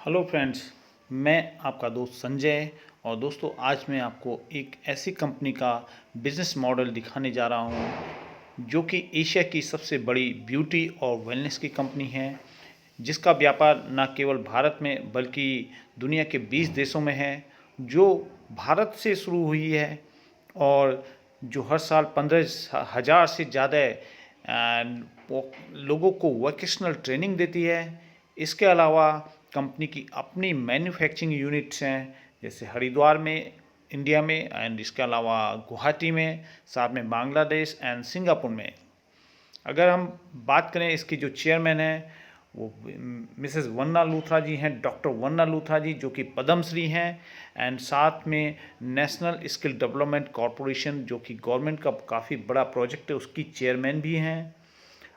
Hello friends, मैं आपका दोस्त संजय। और दोस्तों, आज मैं आपको एक ऐसी कंपनी का बिज़नेस मॉडल दिखाने जा रहा हूं जो कि एशिया की सबसे बड़ी ब्यूटी और वेलनेस की कंपनी है, जिसका व्यापार न केवल भारत में बल्कि दुनिया के 20 देशों में है, जो भारत से शुरू हुई है और जो हर साल 15,000 से ज़्यादा लोगों को वोकेशनल ट्रेनिंग देती है। इसके अलावा कंपनी की अपनी मैन्युफैक्चरिंग यूनिट्स हैं, जैसे हरिद्वार में इंडिया में, एंड इसके अलावा गुवाहाटी में, साथ में बांग्लादेश एंड सिंगापुर में। अगर हम बात करें, इसकी जो चेयरमैन है वो मिसेस वन्ना लूथरा जी हैं, डॉक्टर वन्ना लूथरा जी, जो कि पद्मश्री हैं। एंड साथ में नेशनल स्किल डेवलपमेंट कॉरपोरेशन, जो कि गवर्नमेंट का काफ़ी बड़ा प्रोजेक्ट है, उसकी चेयरमैन भी हैं।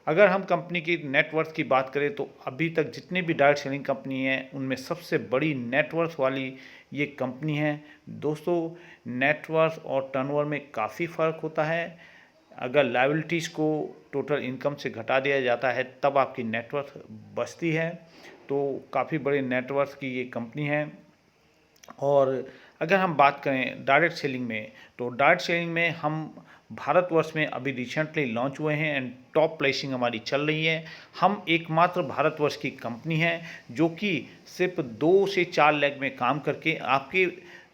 अगर हम कंपनी की नेटवर्थ की बात करें तो अभी तक जितनी भी डायरेक्ट सेलिंग कंपनी है उनमें सबसे बड़ी नेटवर्थ वाली ये कंपनी है। दोस्तों, नेटवर्थ और टर्नओवर में काफ़ी फ़र्क होता है। अगर लायबिलिटीज़ को टोटल इनकम से घटा दिया जाता है तब आपकी नेटवर्थ बचती है। तो काफ़ी बड़े नेटवर्थ की ये कंपनी है। और अगर हम बात करें डायरेक्ट सेलिंग में, तो डायरेक्ट सेलिंग में हम भारतवर्ष में अभी रिसेंटली लॉन्च हुए हैं एंड टॉप प्लेसिंग हमारी चल रही है। हम एकमात्र भारतवर्ष की कंपनी है जो कि सिर्फ 2 से 4 लेग में काम करके आपके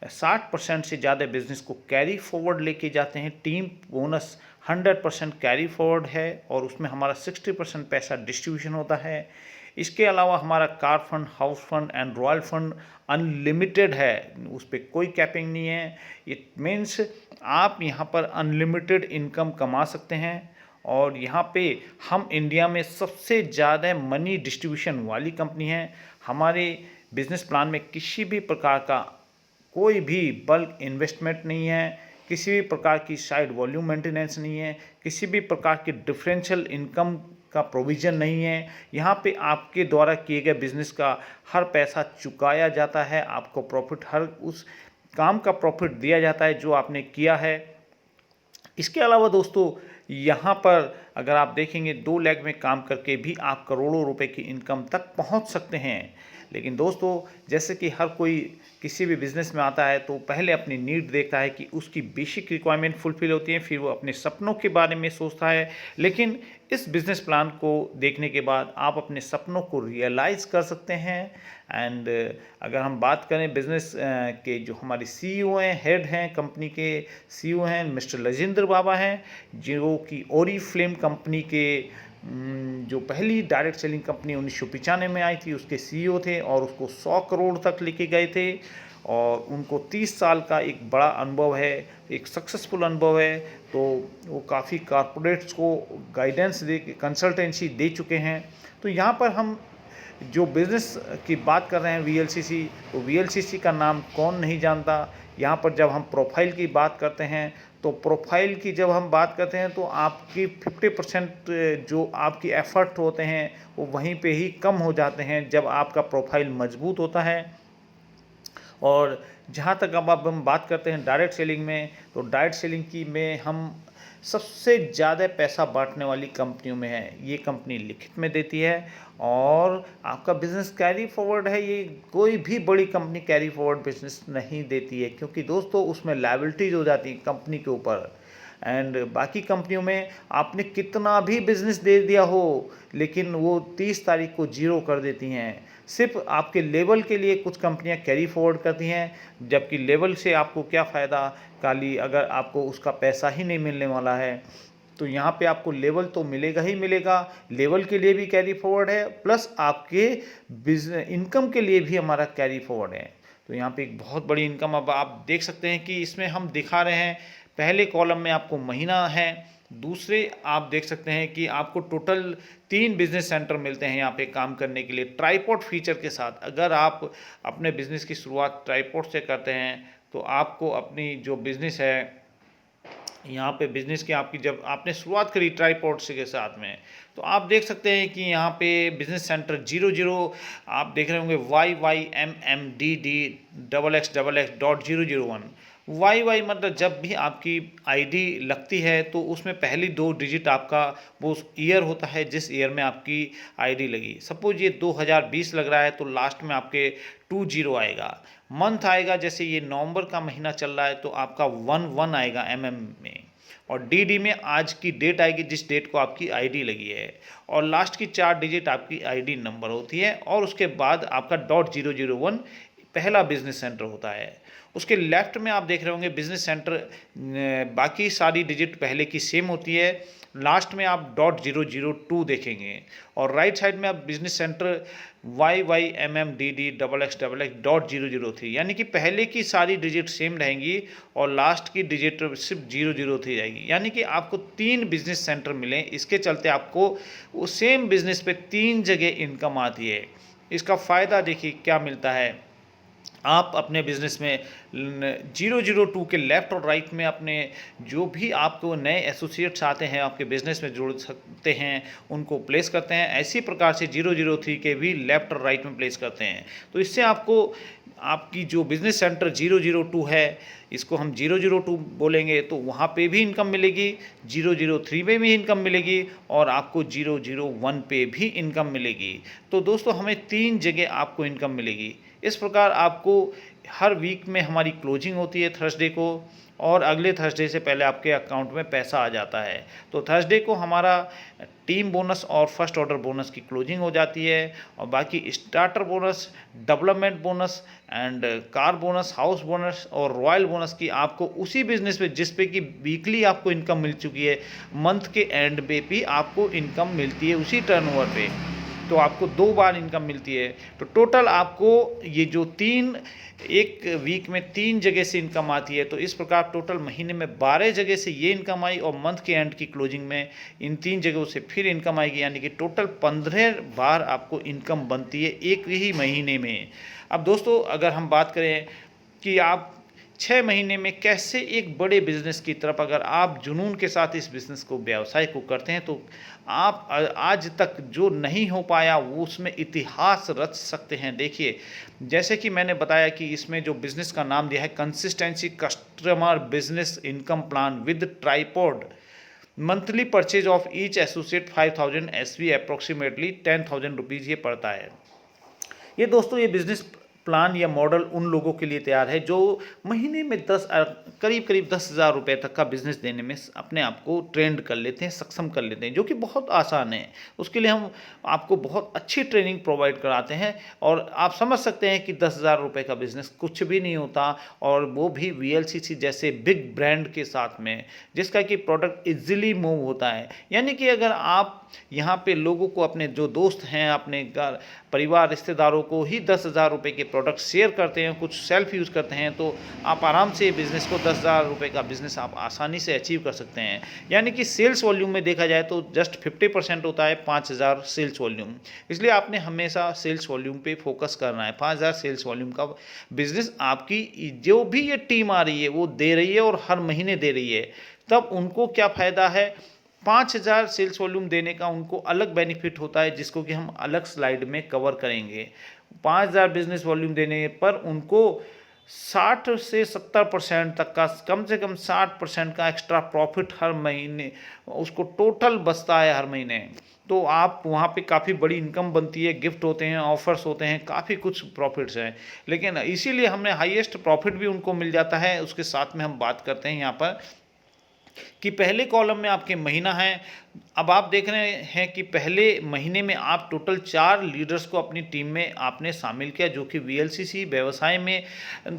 60% से ज़्यादा बिजनेस को कैरी फॉरवर्ड लेके जाते हैं। टीम बोनस 100% कैरी फॉरवर्ड है और उसमें हमारा 60% पैसा डिस्ट्रीब्यूशन होता है। इसके अलावा हमारा car fund, house fund and royal fund unlimited है, उस पर कोई कैपिंग नहीं है। इट मीन्स आप यहाँ पर अनलिमिटेड इनकम कमा सकते हैं। और यहाँ पे हम इंडिया में सबसे ज़्यादा मनी डिस्ट्रीब्यूशन वाली कंपनी है। हमारे बिजनेस प्लान में किसी भी प्रकार का कोई भी बल्क इन्वेस्टमेंट नहीं है, किसी भी प्रकार की साइड वॉल्यूम मेंटेनेंस नहीं है, किसी भी प्रकार की डिफरेंशियल इनकम का प्रोविज़न नहीं है। यहाँ पे आपके द्वारा किए गए बिजनेस का हर पैसा चुकाया जाता है, आपको प्रॉफिट, हर उस काम का प्रॉफिट दिया जाता है जो आपने किया है। इसके अलावा दोस्तों, यहाँ पर अगर आप देखेंगे 2 लेग में काम करके भी आप करोड़ों रुपए की इनकम तक पहुँच सकते हैं। लेकिन दोस्तों, जैसे कि हर कोई किसी भी बिज़नेस में आता है तो पहले अपनी नीड देखता है कि उसकी बेसिक रिक्वायरमेंट फुलफिल होती है, फिर वो अपने सपनों के बारे में सोचता है। लेकिन इस बिज़नेस प्लान को देखने के बाद आप अपने सपनों को रियलाइज़ कर सकते हैं। एंड अगर हम बात करें बिज़नेस के जो हमारे सीईओ हैं, हेड हैं, कंपनी के सीईओ हैं, मिस्टर राजेंद्र बाबा हैं, जो कि ओरिफ्लेम कंपनी के जो पहली डायरेक्ट सेलिंग कंपनी 1995 में आई थी उसके सीईओ थे और उसको 100 करोड़ तक लेके गए थे। और उनको 30 साल का एक बड़ा अनुभव है, एक सक्सेसफुल अनुभव है। तो वो काफ़ी कॉरपोरेट्स को गाइडेंस दे, कंसल्टेंसी दे चुके हैं। तो यहाँ पर हम जो बिज़नेस की बात कर रहे हैं वीएलसीसी, तो वीएलसीसी का नाम कौन नहीं जानता। यहाँ पर जब हम प्रोफाइल की बात करते हैं तो प्रोफाइल की जब हम बात करते हैं तो आपकी 50% जो आपकी एफर्ट होते हैं वो वहीं पे ही कम हो जाते हैं जब आपका प्रोफाइल मजबूत होता है। और जहाँ तक अब हम बात करते हैं डायरेक्ट सेलिंग में, तो डायरेक्ट सेलिंग की में हम सबसे ज़्यादा पैसा बांटने वाली कंपनियों में है। ये कंपनी लिखित में देती है और आपका बिज़नेस कैरी फॉरवर्ड है। ये कोई भी बड़ी कंपनी कैरी फॉरवर्ड बिज़नेस नहीं देती है, क्योंकि दोस्तों उसमें लायबिलिटीज़ हो जाती है कंपनी के ऊपर। एंड बाकी कंपनियों में आपने कितना भी बिजनेस दे दिया हो लेकिन वो 30 तारीख को जीरो कर देती हैं। सिर्फ आपके लेवल के लिए कुछ कंपनियां कैरी फॉरवर्ड करती हैं, जबकि लेवल से आपको क्या फ़ायदा काली, अगर आपको उसका पैसा ही नहीं मिलने वाला है। तो यहाँ पे आपको लेवल तो मिलेगा ही मिलेगा, लेवल के लिए भी कैरी फॉरवर्ड है, प्लस आपके बिजनेस इनकम के लिए भी हमारा कैरी फॉरवर्ड है। तो यहाँ पे एक बहुत बड़ी इनकम अब आप देख सकते हैं कि इसमें हम दिखा रहे हैं। पहले कॉलम में आपको महीना है, दूसरे आप देख सकते हैं कि आपको टोटल 3 बिजनेस सेंटर मिलते हैं यहाँ पे काम करने के लिए ट्राइपॉड फीचर के साथ। अगर आप अपने बिजनेस की शुरुआत ट्राइपॉड से करते हैं तो आपको अपनी जो बिजनेस है यहाँ पे बिजनेस की आपकी जब आपने शुरुआत करी ट्राइपॉड से के साथ में, तो आप देख सकते हैं कि यहाँ पे बिजनेस सेंटर 00 आप देख रहे होंगे YYMMDD XX XX.001, Y Y मतलब जब भी आपकी आईडी लगती है तो उसमें पहली 2 डिजिट आपका वो ईयर होता है जिस ईयर में आपकी आईडी लगी। सपोज ये 2020 लग रहा है तो लास्ट में आपके 20 आएगा। मंथ आएगा, जैसे ये नवंबर का महीना चल रहा है तो आपका 11 आएगा में। और डी में आज की डेट आएगी जिस डेट को आपकी आईडी लगी है। और लास्ट की 4 डिजिट आपकी आईडी नंबर होती है। और उसके बाद आपका .001 पहला बिजनेस सेंटर होता है। उसके लेफ्ट में आप देख रहे होंगे बिजनेस सेंटर, बाकी सारी डिजिट पहले की सेम होती है। लास्ट में आप .002 देखेंगे। और राइट साइड में आप business centre YYMMDD XX XX.003, यानी कि पहले की सारी डिजिट सेम रहेंगी और लास्ट की डिजिट सिर्फ 003 रहेगी। यानी कि आपको 3 बिजनेस सेंटर मिले, इसके चलते आपको वो सेम बिजनेस पे 3 जगह इनकम आती है। इसका फ़ायदा देखिए क्या मिलता है। आप अपने बिजनेस में 002 के लेफ्ट और राइट में अपने जो भी आपको नए एसोसिएट्स आते हैं आपके बिजनेस में जोड़ सकते हैं, उनको प्लेस करते हैं। ऐसी प्रकार से 003 के भी लेफ्ट और राइट में प्लेस करते हैं। तो इससे आपको आपकी जो बिजनेस सेंटर 002 है, इसको हम 002 बोलेंगे, तो वहाँ पे भी इनकम मिलेगी, 003 में भी इनकम मिलेगी और आपको 001 पे भी इनकम मिलेगी। तो दोस्तों हमें 3 जगह आपको इनकम मिलेगी। इस प्रकार आपको हर वीक में हमारी क्लोजिंग होती है थर्सडे को, और अगले थर्सडे से पहले आपके अकाउंट में पैसा आ जाता है। तो थर्सडे को हमारा टीम बोनस और फर्स्ट ऑर्डर बोनस की क्लोजिंग हो जाती है। और बाकी starter bonus, development bonus and car bonus, house bonus और रॉयल बोनस की आपको उसी बिजनेस पे जिस पे कि वीकली आपको इनकम मिल चुकी है, मंथ के एंड पे भी आपको इनकम मिलती है उसी टर्नओवर पे। तो आपको 2 बार इनकम मिलती है। तो टोटल आपको ये जो 3 एक वीक में 3 जगह से इनकम आती है। तो इस प्रकार टोटल महीने में 12 जगह से ये इनकम आई और मंथ के एंड की क्लोजिंग में इन 3 जगहों से फिर इनकम आएगी, यानी कि टोटल 15 बार आपको इनकम बनती है एक ही महीने में। अब दोस्तों अगर हम बात करें कि आप 6 महीने में कैसे एक बड़े बिजनेस की तरफ अगर आप जुनून के साथ इस बिजनेस को, व्यवसाय को करते हैं, तो आप आज तक जो नहीं हो पाया वो उसमें इतिहास रच सकते हैं। देखिए जैसे कि मैंने बताया कि इसमें जो बिजनेस का नाम दिया है consistency customer business income plan with tripod, monthly purchase of each associate 5000 SV approximately 10,000 rupees ये पड़ता है। ये दोस्तों ये बिजनेस प्लान या मॉडल उन लोगों के लिए तैयार है जो महीने में करीब 10,000 रुपये तक का बिजनेस देने में अपने आप को ट्रेंड कर लेते हैं, सक्षम कर लेते हैं, जो कि बहुत आसान है। उसके लिए हम आपको बहुत अच्छी ट्रेनिंग प्रोवाइड कराते हैं। और आप समझ सकते हैं कि 10,000 रुपये का बिजनेस कुछ भी नहीं होता, और वो भी VLCC जैसे बिग ब्रांड के साथ में, जिसका कि प्रोडक्ट इजीली मूव होता है। यानी कि अगर आप यहाँ पे लोगों को, अपने जो दोस्त हैं, अपने घर परिवार रिश्तेदारों को ही 10,000 रुपये के प्रोडक्ट शेयर करते हैं, कुछ सेल्फ यूज़ करते हैं, तो आप आराम से बिज़नेस को 10,000 रुपये का बिज़नेस आप आसानी से अचीव कर सकते हैं। यानी कि सेल्स वॉल्यूम में देखा जाए तो जस्ट 50% होता है 5,000 सेल्स वॉल्यूम। इसलिए आपने हमेशा सेल्स वॉल्यूम पे फोकस करना है। 5,000 सेल्स वॉल्यूम का बिज़नेस आपकी जो भी ये टीम आ रही है वो दे रही है और हर महीने दे रही है। तब उनको क्या फ़ायदा है, 5,000 सेल्स वॉल्यूम देने का उनको अलग बेनिफिट होता है, जिसको कि हम अलग स्लाइड में कवर करेंगे। 5,000 बिजनेस वॉल्यूम देने पर उनको 60 से 70% तक का, कम से कम 60% का एक्स्ट्रा प्रॉफिट हर महीने उसको टोटल बचता है हर महीने। तो आप वहाँ पे काफ़ी बड़ी इनकम बनती है, गिफ्ट होते हैं, ऑफर्स होते हैं, काफ़ी कुछ प्रॉफिट्स हैं। लेकिन इसीलिए हमें हाईएस्ट प्रॉफिट भी उनको मिल जाता है। उसके साथ में हम बात करते हैं यहाँ पर कि पहले कॉलम में आपके महीना है। अब आप देख रहे हैं कि पहले महीने में आप टोटल 4 लीडर्स को अपनी टीम में आपने शामिल किया, जो कि VLCC व्यवसाय में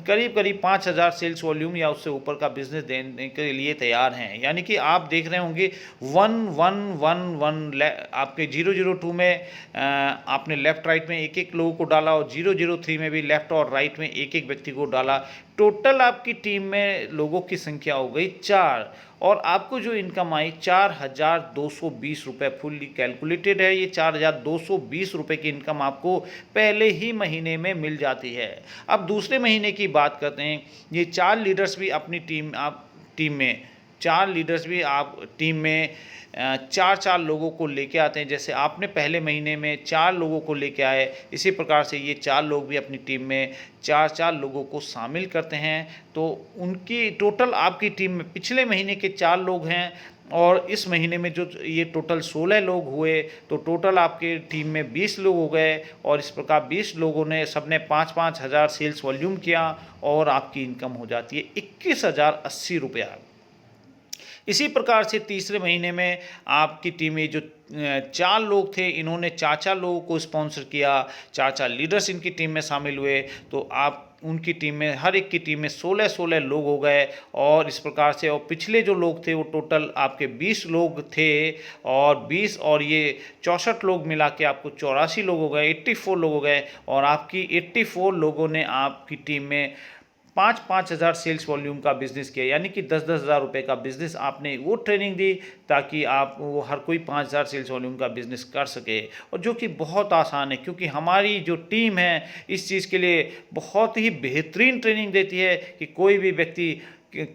करीब 5,000 सेल्स वॉल्यूम या उससे ऊपर का बिजनेस देने के लिए तैयार हैं। यानी कि आप देख रहे होंगे 1,1,1,1 आपके 002 में आपने लेफ्ट राइट में एक एक लोगों को डाला, और 003 में भी लेफ्ट और राइट में एक एक व्यक्ति को डाला। टोटल आपकी टीम में लोगों की संख्या हो गई 4, और आपको जो इनकम आई 4,220 रुपये, फुल्ली कैलकुलेटेड है। ये 4,220 रुपये की इनकम आपको पहले ही महीने में मिल जाती है। अब दूसरे महीने की बात करते हैं। ये 4 लीडर्स भी अपनी टीम में 4 लीडर्स भी आप टीम में 4-4 लोगों को लेके आते हैं। जैसे आपने पहले महीने में 4 लोगों को लेके आए, इसी प्रकार से ये 4 लोग भी अपनी टीम में 4-4 लोगों को शामिल करते हैं। तो उनकी टोटल आपकी टीम में पिछले महीने के 4 लोग हैं और इस महीने में जो ये टोटल 16 लोग हुए, तो टोटल आपके टीम में 20 लोग हो गए। और इस प्रकार 20 लोगों ने सबने 5-5 हज़ार सेल्स वॉल्यूम किया और आपकी इनकम हो जाती है 21,080 रुपया। इसी प्रकार से तीसरे महीने में आपकी टीम में जो 4 लोग थे, इन्होंने 4-4 लोगों को स्पॉन्सर किया, 4-4 लीडर्स इनकी टीम में शामिल हुए। तो आप उनकी टीम में, हर एक की टीम में 16-16 लोग हो गए। और इस प्रकार से, और पिछले जो लोग थे वो टोटल आपके 20 लोग थे, और 20 और ये 64 लोग मिला के आपको 84 लोग हो गए, 84 लोग हो गए। और आपकी 84 लोगों ने आपकी टीम में 5-5 हज़ार सेल्स वॉल्यूम का बिज़नेस किया, यानी कि 10-10 हज़ार रुपये का बिज़नेस आपने वो ट्रेनिंग दी ताकि आप वो हर कोई 5 हज़ार सेल्स वॉल्यूम का बिज़नेस कर सके। और जो कि बहुत आसान है, क्योंकि हमारी जो टीम है इस चीज़ के लिए बहुत ही बेहतरीन ट्रेनिंग देती है कि कोई भी व्यक्ति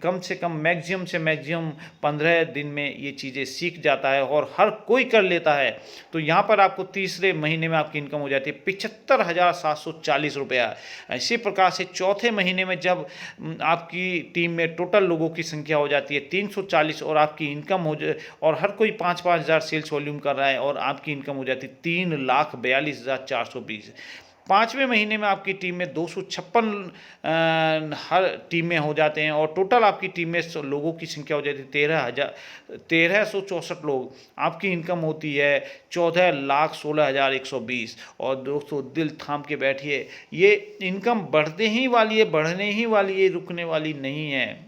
कम से कम मैक्सिमम से मैक्सिमम 15 दिन में ये चीज़ें सीख जाता है और हर कोई कर लेता है। तो यहाँ पर आपको तीसरे महीने में आपकी इनकम हो जाती है 75,740 रुपया। इसी प्रकार से चौथे महीने में जब आपकी टीम में टोटल लोगों की संख्या हो जाती है 340 और आपकी इनकम और हर कोई 5-5 हज़ार सेल्स वॉल्यूम कर रहा है और आपकी इनकम हो जाती है 3,42,420। पाँचवें महीने में आपकी टीम में 256 हर टीम में हो जाते हैं और टोटल आपकी टीम में लोगों की संख्या हो जाती है 13,164 लोग। आपकी इनकम होती है 14,16,120। और दोस्तों दिल थाम के बैठिए, ये इनकम बढ़ने ही वाली है, रुकने वाली नहीं है।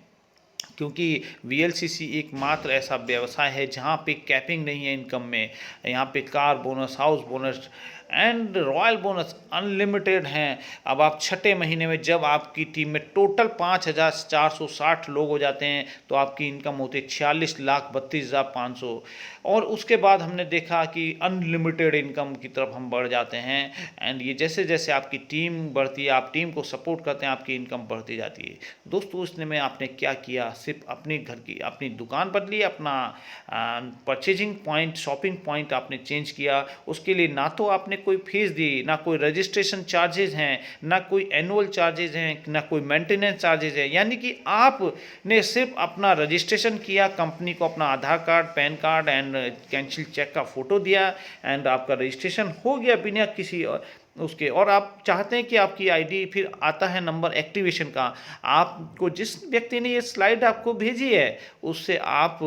क्योंकि VLCC एकमात्र ऐसा व्यवसाय है जहाँ पे कैपिंग नहीं है इनकम में। यहाँ पे car bonus, house bonus and royal bonus unlimited हैं। अब आप छठे महीने में जब आपकी टीम में टोटल 5,460 लोग हो जाते हैं तो आपकी इनकम होती है 46,32,500। और उसके बाद हमने देखा कि अनलिमिटेड इनकम की तरफ हम बढ़ जाते हैं। एंड ये जैसे जैसे आपकी टीम बढ़ती है, आप टीम को सपोर्ट करते हैं, आपकी इनकम बढ़ती जाती है। दोस्तों उसने में आपने क्या किया, सिर्फ अपने घर की अपनी दुकान बदली, अपना परचेजिंग पॉइंट, शॉपिंग पॉइंट आपने चेंज किया। उसके लिए ना तो आपने कोई फीस दी, ना कोई रजिस्ट्रेशन चार्जेज हैं, ना कोई एनुअल चार्जेज हैं, ना कोई मेंटेनेंस चार्जेज है। यानी कि आपने सिर्फ अपना रजिस्ट्रेशन किया, कंपनी को अपना Aadhaar card, PAN card and cancel cheque का फोटो दिया एंड आपका रजिस्ट्रेशन हो गया बिना किसी उसके। और आप चाहते हैं कि आपकी आईडी, फिर आता है नंबर एक्टिवेशन का। आपको जिस व्यक्ति ने ये स्लाइड आपको भेजी है उससे आप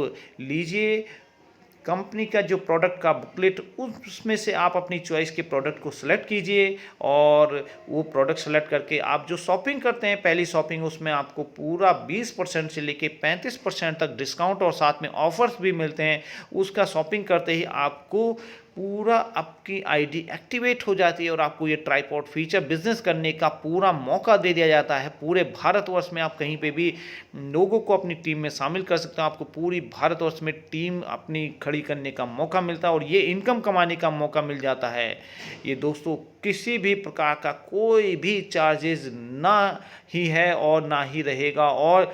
लीजिए कंपनी का जो प्रोडक्ट का बुकलेट, उसमें से आप अपनी चॉइस के प्रोडक्ट को सिलेक्ट कीजिए और वो प्रोडक्ट सेलेक्ट करके आप जो शॉपिंग करते हैं पहली शॉपिंग, उसमें आपको पूरा 20% से लेके 35% तक डिस्काउंट और साथ में ऑफर्स भी मिलते हैं। उसका शॉपिंग करते ही आपको पूरा आपकी आईडी एक्टिवेट हो जाती है और आपको ये ट्राइपॉड फीचर बिजनेस करने का पूरा मौका दे दिया जाता है। पूरे भारतवर्ष में आप कहीं पे भी लोगों को अपनी टीम में शामिल कर सकते हो। आपको पूरी भारतवर्ष में टीम अपनी खड़ी करने का मौका मिलता है और ये इनकम कमाने का मौका मिल जाता है। ये दोस्तों किसी भी प्रकार का कोई भी चार्जेस ना ही है और ना ही रहेगा और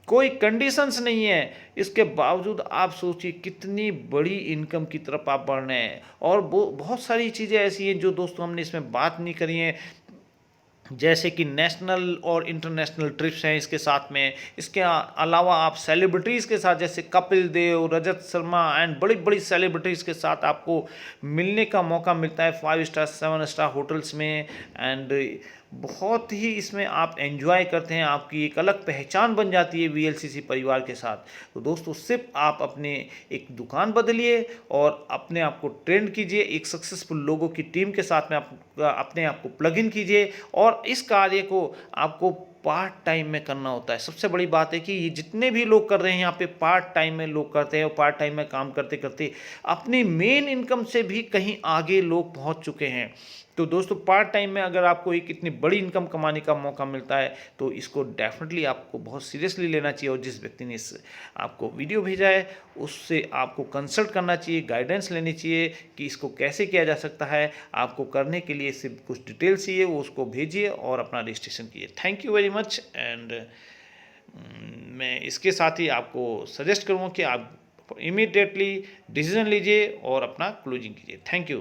कोई कंडीशंस नहीं है। इसके बावजूद आप सोचिए कितनी बड़ी इनकम की तरफ आप बढ़ रहे हैं। और बहुत सारी चीज़ें ऐसी हैं जो दोस्तों हमने इसमें बात नहीं करी है, जैसे कि नेशनल और इंटरनेशनल ट्रिप्स हैं इसके साथ में। इसके अलावा आप सेलिब्रिटीज़ के साथ, जैसे कपिल देव, रजत शर्मा एंड बड़ी बड़ी सेलिब्रिटीज़ के साथ आपको मिलने का मौका मिलता है 5 स्टार 7 स्टार होटल्स में। एंड बहुत ही इसमें आप एंजॉय करते हैं, आपकी एक अलग पहचान बन जाती है VLCC परिवार के साथ। तो दोस्तों सिर्फ आप अपने एक दुकान बदलिए और अपने आप को ट्रेंड कीजिए, एक सक्सेसफुल लोगों की टीम के साथ में आप अपने आप को प्लग इन कीजिए। और इस कार्य को आपको पार्ट टाइम में करना होता है। सबसे बड़ी बात है कि ये जितने भी लोग कर रहे हैं यहाँ पे पार्ट टाइम में लोग करते हैं और पार्ट टाइम में काम करते करते अपनी मेन इनकम से भी कहीं आगे लोग पहुँच चुके हैं। तो दोस्तों पार्ट टाइम में अगर आपको एक इतनी बड़ी इनकम कमाने का मौका मिलता है तो इसको डेफिनेटली आपको बहुत सीरियसली लेना चाहिए। और जिस व्यक्ति ने इस आपको वीडियो भेजा है उससे आपको कंसल्ट करना चाहिए, गाइडेंस लेनी चाहिए कि इसको कैसे किया जा सकता है। आपको करने के लिए सिर्फ कुछ डिटेल्स चाहिए, वो उसको भेजिए और अपना रजिस्ट्रेशन कीजिए। Thank you very much and मैं इसके साथ ही आपको सजेस्ट करूँगा कि आप इमीडिएटली डिसीजन लीजिए और अपना क्लोजिंग कीजिए। Thank you.